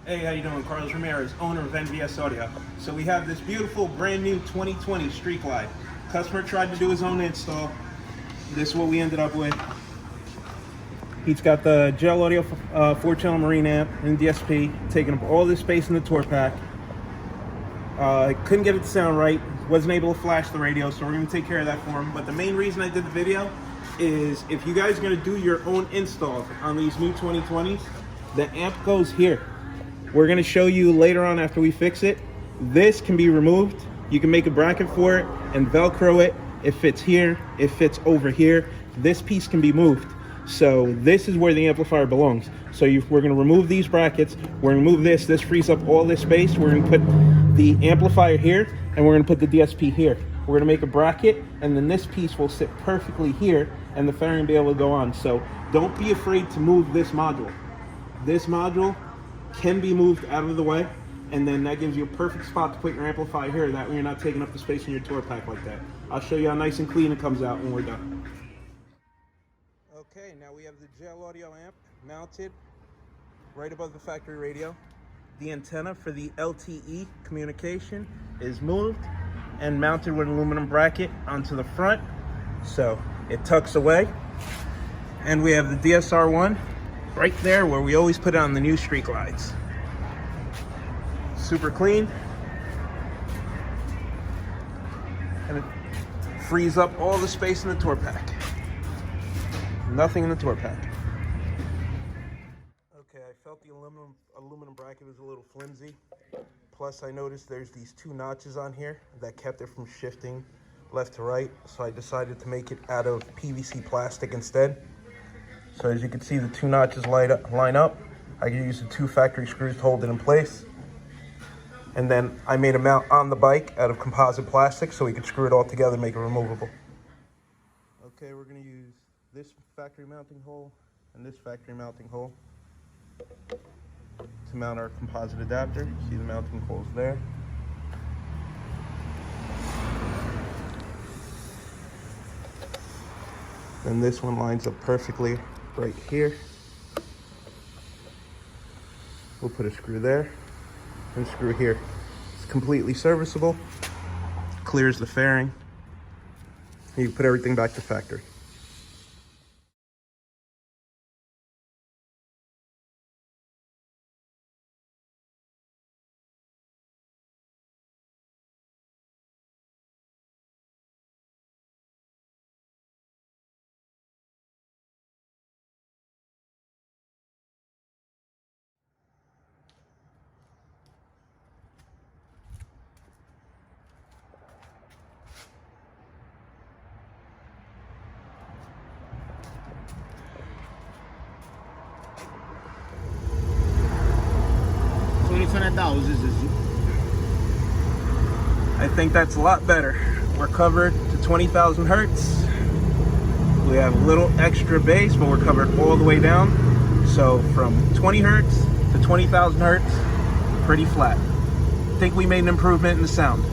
Hey, how you doing? Carlos Ramirez, owner of NVSAUDIO. So we have this beautiful brand new 2020 Street Glide. Customer tried to do his own install. This is what we ended up with. He's got the gel audio 4-channel marine amp and DSP, taking up all this space in the tour pack. Couldn't get it to sound right, wasn't able to flash the radio, so we're gonna take care of that for him. But the main reason I did the video is if you guys are gonna do your own installs on these new 2020s, the amp goes here. We're gonna show you later on after we fix it. This can be removed. You can make a bracket for it and Velcro it. It fits here, it fits over here. This piece can be moved. So this is where the amplifier belongs. So we're gonna remove these brackets. We're gonna move this. This frees up all this space. We're gonna put the amplifier here and we're gonna put the DSP here. We're gonna make a bracket and then this piece will sit perfectly here and the fairing will be able to go on. So don't be afraid to move this module. This module can be moved out of the way, and then that gives you a perfect spot to put your amplifier here. That way you're not taking up the space in your tour pack like that. I'll show you how nice and clean it comes out when we're done. Okay, now we have the gel audio amp mounted right above the factory radio. The antenna for the LTE communication is moved and mounted with an aluminum bracket onto the front, so it tucks away. And we have the DSR1 right there where we always put it on the new Street Glides. Super clean. And it frees up all the space in the tour pack. Nothing in the tour pack. Okay, I felt the aluminum bracket was a little flimsy. Plus I noticed there's these two notches on here that kept it from shifting left to right. So I decided to make it out of PVC plastic instead. So as you can see, the two notches line up. I can use the two factory screws to hold it in place. And then I made a mount on the bike out of composite plastic so we could screw it all together and make it removable. Okay, we're gonna use this factory mounting hole and this factory mounting hole to mount our composite adapter. See the mounting holes there. Then this one lines up perfectly right here. We'll put a screw there and a screw here. It's completely serviceable, clears the fairing. You can put everything back to factory. I think that's a lot better. We're covered to 20,000 hertz. We have a little extra bass, but we're covered all the way down. So from 20 hertz to 20,000 hertz, pretty flat. I think we made an improvement in the sound.